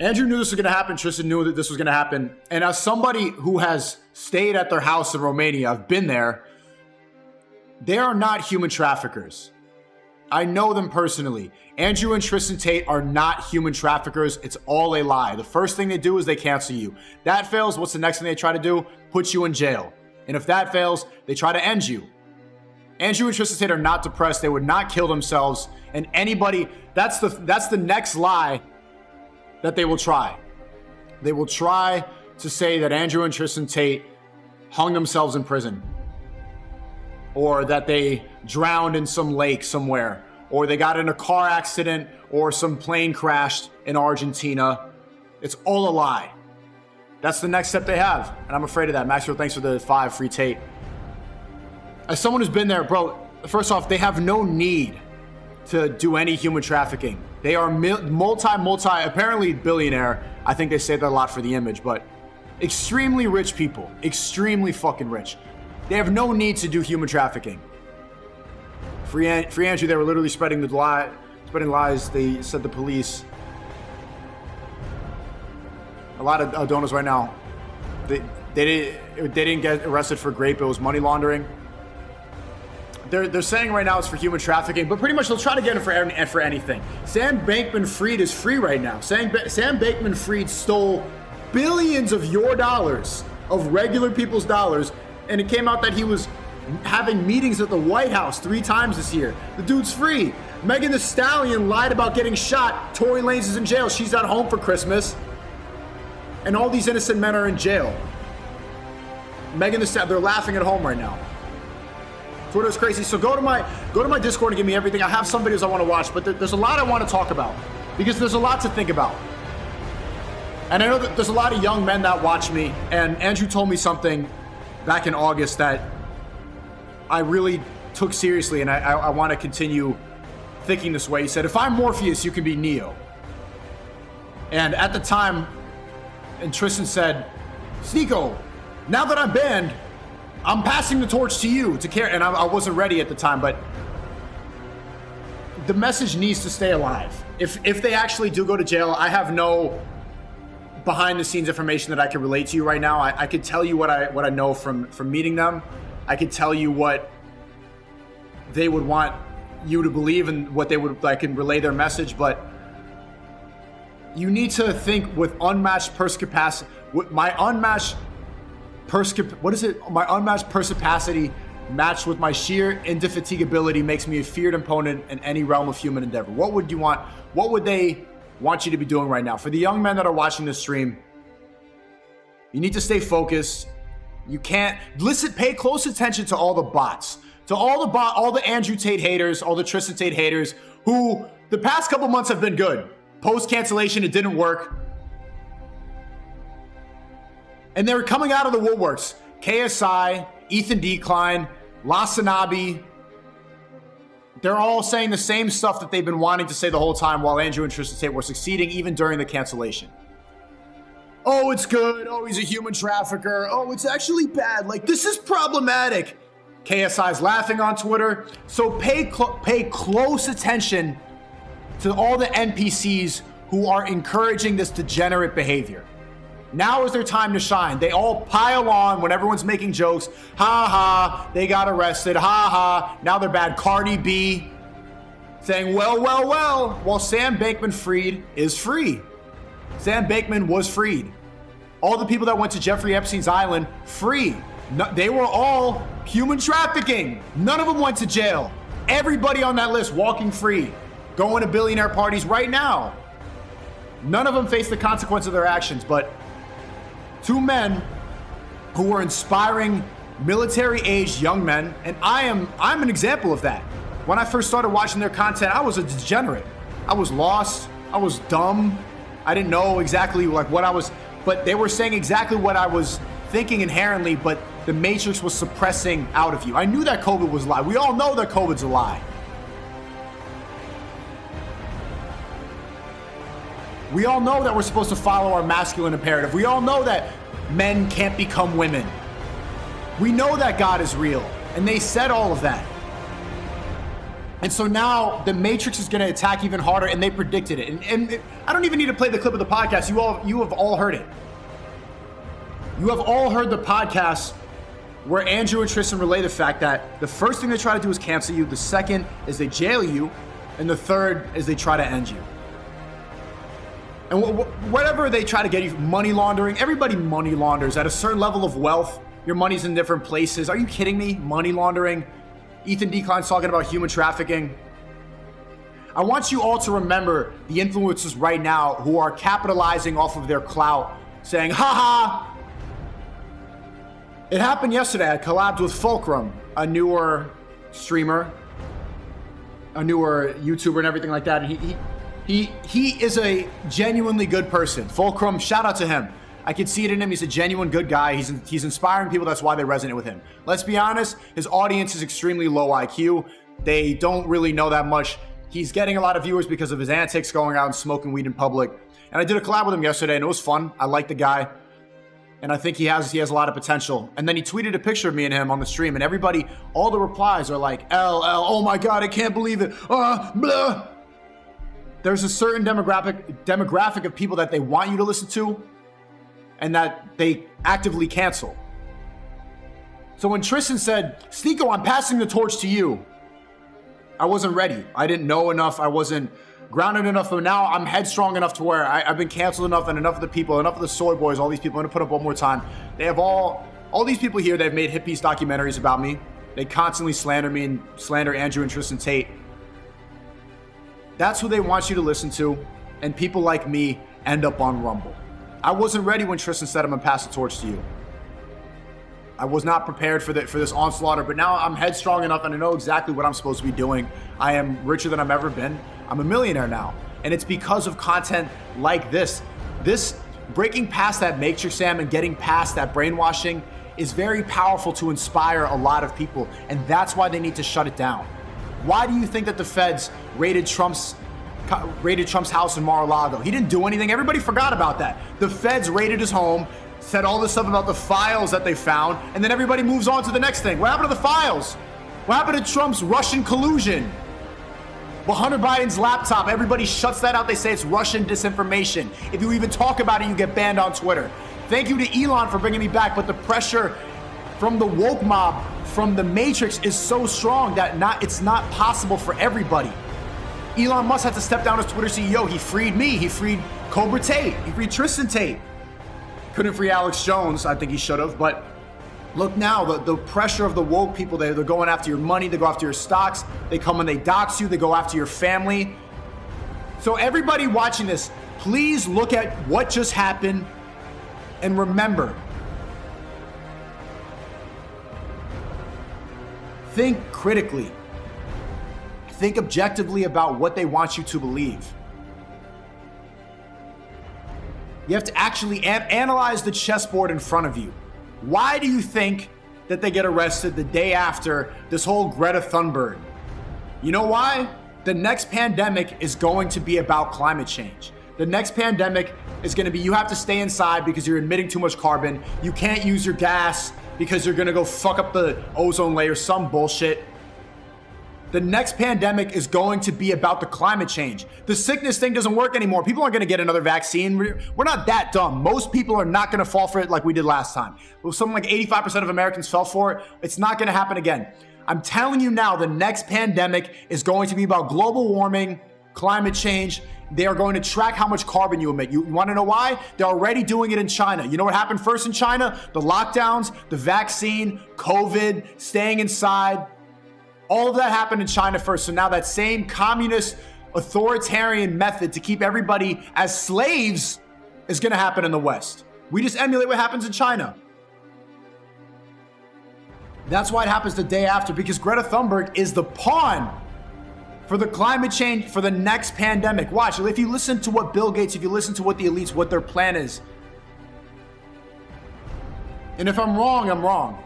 Andrew knew this was going to happen. Tristan knew that this was going to happen. And as somebody who has stayed at their house in Romania, I've been there, they are not human traffickers. I know them personally. Andrew and Tristan Tate are not human traffickers. It's all a lie. The first thing they do is they cancel you. That fails. What's the next thing they try to do? Put you in jail. And if that fails, they try to end you. Andrew and Tristan Tate are not depressed. They would not kill themselves. And anybody, that's the next lie that they will try. They will try to say that Andrew and Tristan Tate hung themselves in prison, or that they drowned in some lake somewhere, or they got in a car accident, or some plane crashed in Argentina. It's all a lie. That's the next step they have, and I'm afraid of that. Maxwell, thanks for the 5 free Tate. As someone who's been there, bro, first off, they have no need to do any human trafficking. They are apparently billionaire. I think they say that a lot for the image, but extremely rich people, extremely fucking rich. They have no need to do human trafficking. Free Andrew, they were literally spreading lies. They said the police. A lot of donors right now, they didn't get arrested for grape. It was money laundering. They're saying right now it's for human trafficking, but pretty much they'll try to get him for anything. Sam Bankman-Fried is free right now. Sam Bankman-Fried stole billions of your dollars, of regular people's dollars, and it came out that he was having meetings at the White House 3 times this year. The dude's free. Megan Thee Stallion lied about getting shot. Tory Lanez is in jail. She's at home for Christmas. And all these innocent men are in jail. Megan Thee Stallion, they're laughing at home right now. Twitter's crazy. So go to my Discord and give me everything. I have some videos I want to watch, but there's a lot I want to talk about because there's a lot to think about. And I know that there's a lot of young men that watch me, and Andrew told me something back in August that I really took seriously, and I want to continue thinking this way. He said, if I'm Morpheus, you can be Neo. And at the time, and Tristan said, Sneako, now that I'm banned, I'm passing the torch to you to care. And I wasn't ready at the time, but the message needs to stay alive. If they actually do go to jail, I have no behind the scenes information that I can relate to you right now. I could tell you what I know from meeting them. I could tell you what they would want you to believe and what they would, I can relay their message, but you need to think with unmatched purse capacity. My unmatched perspicacity matched with my sheer indefatigability makes me a feared opponent in any realm of human endeavor. What would you want? What would they want you to be doing right now? For the young men that are watching this stream, you need to stay focused. You can't pay close attention to all the bots, all the Andrew Tate haters, all the Tristan Tate haters, who the past couple months have been good. Post cancellation, it didn't work. And they were coming out of the woodworks. KSI, Ethan Decline, Lasanabi. They're all saying the same stuff that they've been wanting to say the whole time while Andrew and Tristan Tate were succeeding even during the cancellation. Oh, it's good. Oh, he's a human trafficker. Oh, it's actually bad. Like, this is problematic. KSI's laughing on Twitter. So pay close attention to all the NPCs who are encouraging this degenerate behavior. Now is their time to shine. They all pile on when everyone's making jokes. Ha ha, they got arrested. Ha ha, now they're bad. Cardi B saying, well, while Sam Bankman-Fried is free. Sam Bankman was freed. All the people that went to Jeffrey Epstein's island, free. No, they were all human trafficking. None of them went to jail. Everybody on that list walking free, going to billionaire parties right now. None of them face the consequence of their actions, but 2 men who were inspiring military-aged young men, and I'm an example of that. When I first started watching their content, I was a degenerate. I was lost. I was dumb. I didn't know exactly like what I was, but they were saying exactly what I was thinking inherently, but the Matrix was suppressing out of you. I knew that COVID was a lie. We all know that COVID's a lie. We all know that we're supposed to follow our masculine imperative. We all know that men can't become women. We know that God is real, and they said all of that. And so now the Matrix is going to attack even harder, and they predicted it. And I don't even need to play the clip of the podcast. You have all heard it. You have all heard the podcast where Andrew and Tristan relay the fact that the first thing they try to do is cancel you, the second is they jail you, and the third is they try to end you. And whatever they try to get you, money laundering, everybody money launders at a certain level of wealth. Your money's in different places. Are you kidding me? Money laundering. Ethan Decline's talking about human trafficking. I want you all to remember the influencers right now who are capitalizing off of their clout, saying, ha. It happened yesterday. I collabed with Fulcrum, a newer streamer, a newer YouTuber and everything like that. And he is a genuinely good person. Fulcrum, shout out to him. I can see it in him. He's a genuine good guy. He's inspiring people. That's why they resonate with him. Let's be honest, his audience is extremely low IQ. They don't really know that much. He's getting a lot of viewers because of his antics, going out and smoking weed in public. And I did a collab with him yesterday, and it was fun. I like the guy. And I think he has a lot of potential. And then he tweeted a picture of me and him on the stream, and everybody, all the replies are like, LL, oh my God, I can't believe it. Blah. There's a certain demographic of people that they want you to listen to and that they actively cancel. So when Tristan said, Sneako, I'm passing the torch to you, I wasn't ready. I didn't know enough. I wasn't grounded enough. But now I'm headstrong enough to where I've been canceled enough, and enough of the people, enough of the soy boys, all these people, I'm gonna put up one more time. They have all these people here, they've made hit piece documentaries about me. They constantly slander me and slander Andrew and Tristan Tate. That's who they want you to listen to, and people like me end up on Rumble. I wasn't ready when Tristan said I'm gonna pass the torch to you. I was not prepared for this onslaught, but now I'm headstrong enough and I know exactly what I'm supposed to be doing. I am richer than I've ever been. I'm a millionaire now. And it's because of content like this. This breaking past that matrix, Sam, and getting past that brainwashing is very powerful to inspire a lot of people. And that's why they need to shut it down. Why do you think that the feds raided Trump's house in Mar-a-Lago? He didn't do anything. Everybody forgot about that. The feds raided his home, said all this stuff about the files that they found, and then everybody moves on to the next thing. What happened to the files? What happened to Trump's Russian collusion? Well, Hunter Biden's laptop, everybody shuts that out. They say it's Russian disinformation. If you even talk about it, you get banned on Twitter. Thank you to Elon for bringing me back, but the pressure from the woke mob, from the Matrix is so strong that it's not possible for everybody. Elon Musk had to step down as Twitter CEO. He freed me. He freed Cobra Tate. He freed Tristan Tate. Couldn't free Alex Jones. I think he should have. But look now, the pressure of the woke people, they're going after your money. They go after your stocks. They come and they dox you. They go after your family. So everybody watching this, please look at what just happened and remember. Think critically. Think objectively about what they want you to believe. You have to actually analyze the chessboard in front of you. Why do you think that they get arrested the day after this whole Greta Thunberg? You know why? The next pandemic is going to be about climate change. The next pandemic is going to be you have to stay inside because you're emitting too much carbon. You can't use your gas because you're going to go fuck up the ozone layer, some bullshit. The next pandemic is going to be about the climate change. The sickness thing doesn't work anymore. People aren't going to get another vaccine. We're not that dumb. Most people are not going to fall for it like we did last time. Well, something like 85% of Americans fell for it. It's not going to happen again. I'm telling you now, the next pandemic is going to be about global warming, climate change. They are going to track how much carbon you emit. You want to know why? They're already doing it in China. You know what happened first in China? The lockdowns, the vaccine, COVID, staying inside. All of that happened in China first. So now that same communist authoritarian method to keep everybody as slaves is going to happen in the West. We just emulate what happens in China. That's why it happens the day after, because Greta Thunberg is the pawn for the climate change, for the next pandemic. Watch, if you listen to what Bill Gates, if you listen to what the elites, what their plan is. And if I'm wrong, I'm wrong.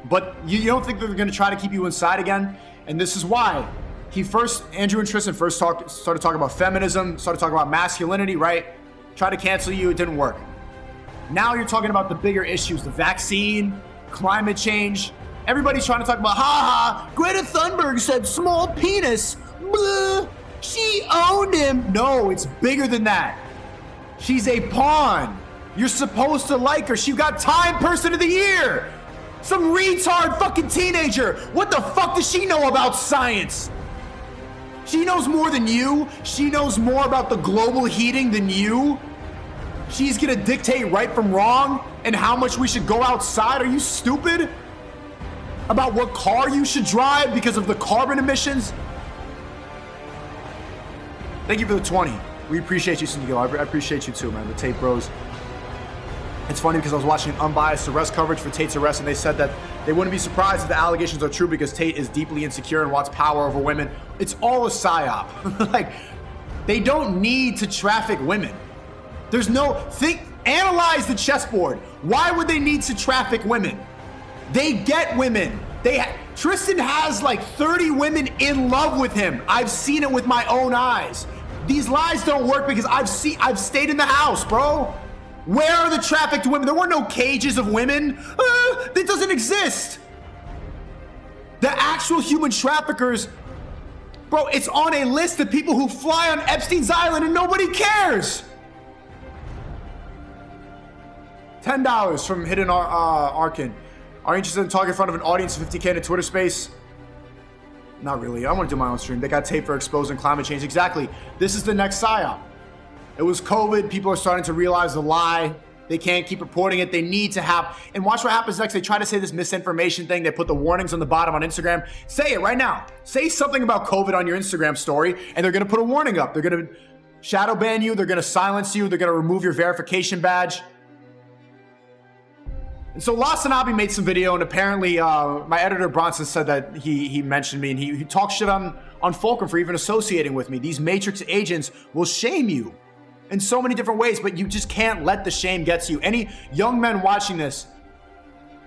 But you don't think they're going to try to keep you inside again? And this is why Andrew and Tristan first started talking about feminism, started talking about masculinity, right? Tried to cancel you, it didn't work. Now you're talking about the bigger issues, the vaccine, climate change, everybody's trying to talk about, Greta Thunberg said small penis. Blah. She owned him. No, it's bigger than that. She's a pawn. You're supposed to like her. She got Time Person of the Year. Some retard fucking teenager. What the fuck does she know about science? She knows more than you. She knows more about the global heating than you. She's gonna dictate right from wrong and how much we should go outside. Are you stupid? About what car you should drive because of the carbon emissions? Thank you for the 20. We appreciate you, Sneako. I appreciate you too, man. The Tate bros. It's funny because I was watching unbiased arrest coverage for Tate's arrest, and they said that they wouldn't be surprised if the allegations are true because Tate is deeply insecure and wants power over women. It's all a psyop. Like, they don't need to traffic women. There's no analyze the chessboard. Why would they need to traffic women? They get women. Tristan has like 30 women in love with him. I've seen it with my own eyes. These lies don't work because I've stayed in the house, bro. Where are the trafficked women? There were no cages of women. That doesn't exist. The actual human traffickers, bro, it's on a list of people who fly on Epstein's Island and nobody cares. $10 from Hidden Arkin. Are you interested in talking in front of an audience of 50K in a Twitter space? Not really. I want to do my own stream. They got taped for exposing climate change. Exactly. This is the next psyop. It was COVID. People are starting to realize the lie. They can't keep reporting it. They need to have, and watch what happens next. They try to say this misinformation thing. They put the warnings on the bottom on Instagram. Say it right now. Say something about COVID on your Instagram story, and they're going to put a warning up. They're going to shadow ban you. They're going to silence you. They're going to remove your verification badge. And so Lasanabi made some video, and apparently my editor Bronson said that he mentioned me, and he talks shit on Fulcrum for even associating with me. These Matrix agents will shame you in so many different ways, but you just can't let the shame get to you. Any young men watching this,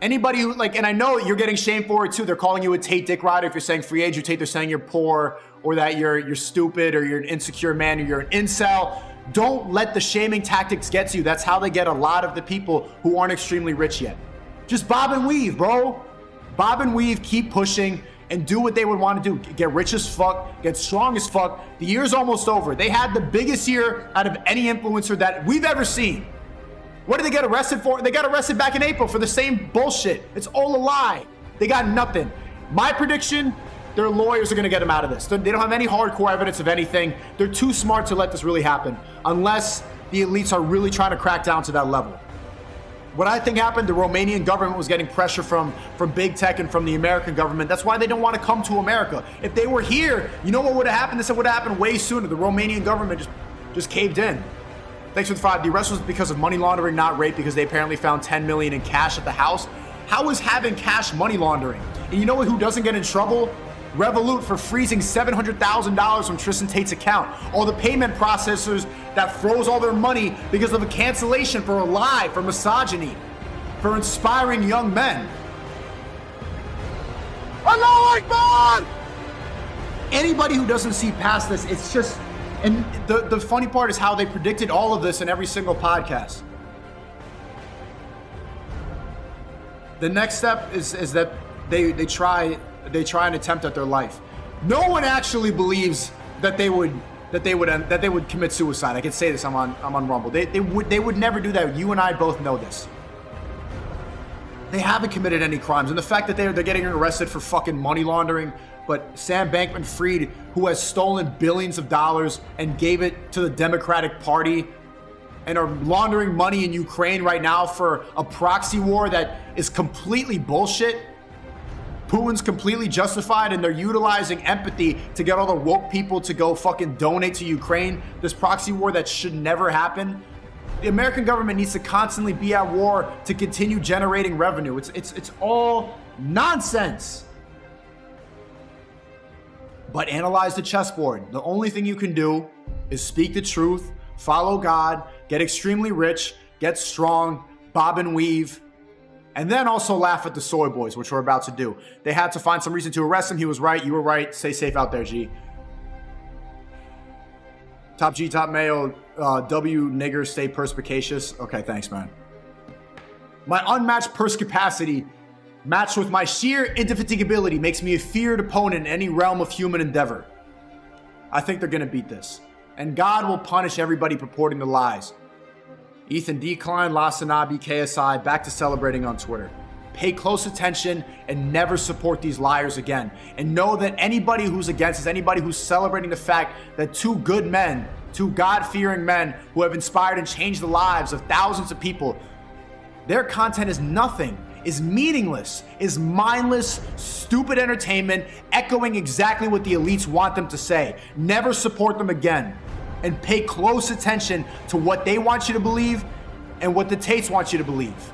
anybody who, like, and I know you're getting shamed for it too. They're calling you a Tate dick rider if you're saying free age or Tate. They're saying you're poor or that you're stupid or you're an insecure man or you're an incel. Don't let the shaming tactics get to you. That's how they get a lot of the people who aren't extremely rich yet. Just bob and weave, bro. Bob and weave, keep pushing, and do what they would want to do. Get rich as fuck, get strong as fuck. The year's almost over. They had the biggest year out of any influencer that we've ever seen. What did they get arrested for? They got arrested back in April for the same bullshit. It's all a lie. They got nothing. My prediction, their lawyers are going to get them out of this. They don't have any hardcore evidence of anything. They're too smart to let this really happen unless the elites are really trying to crack down to that level. What I think happened, the Romanian government was getting pressure from big tech and from the American government. That's why they don't want to come to America. If they were here, you know what would have happened? This would have happened way sooner. The Romanian government just caved in. Thanks for the 5. The arrest was because of money laundering, not rape, because they apparently found $10 million in cash at the house. How is having cash money laundering? And you know who doesn't get in trouble? Revolut for freezing $700,000 from Tristan Tate's account. All the payment processors that froze all their money because of a cancellation for a lie, for misogyny, for inspiring young men. Allahu Akbar! Anybody who doesn't see past this, it's just, and the funny part is how they predicted all of this in every single podcast. The next step is that they try and attempt at their life. No one actually believes that they would commit suicide. I can say this. I'm on Rumble. They would never do that. You and I both know this. They haven't committed any crimes, and the fact that they're getting arrested for fucking money laundering. But Sam Bankman-Fried, who has stolen billions of dollars and gave it to the Democratic Party, and are laundering money in Ukraine right now for a proxy war that is completely bullshit. Putin's completely justified, and they're utilizing empathy to get all the woke people to go fucking donate to Ukraine, this proxy war that should never happen. The American government needs to constantly be at war to continue generating revenue. It's all nonsense. But analyze the chessboard. The only thing you can do is speak the truth, follow God, get extremely rich, get strong, bob and weave, and then also laugh at the soy boys, which we're about to do. They had to find some reason to arrest him. He was right. You were right. Stay safe out there, G. Top G, top mayo, W niggers stay perspicacious. Okay, thanks, man. My unmatched purse capacity matched with my sheer indefatigability, makes me a feared opponent in any realm of human endeavor. I think they're gonna beat this. And God will punish everybody purporting the lies. Ethan Decline, Lasanabi, KSI, back to celebrating on Twitter. Pay close attention and never support these liars again. And know that anybody who's against is anybody who's celebrating the fact that two good men, two God-fearing men who have inspired and changed the lives of thousands of people, their content is nothing, is meaningless, is mindless, stupid entertainment, echoing exactly what the elites want them to say. Never support them again. And pay close attention to what they want you to believe and what the Tates want you to believe.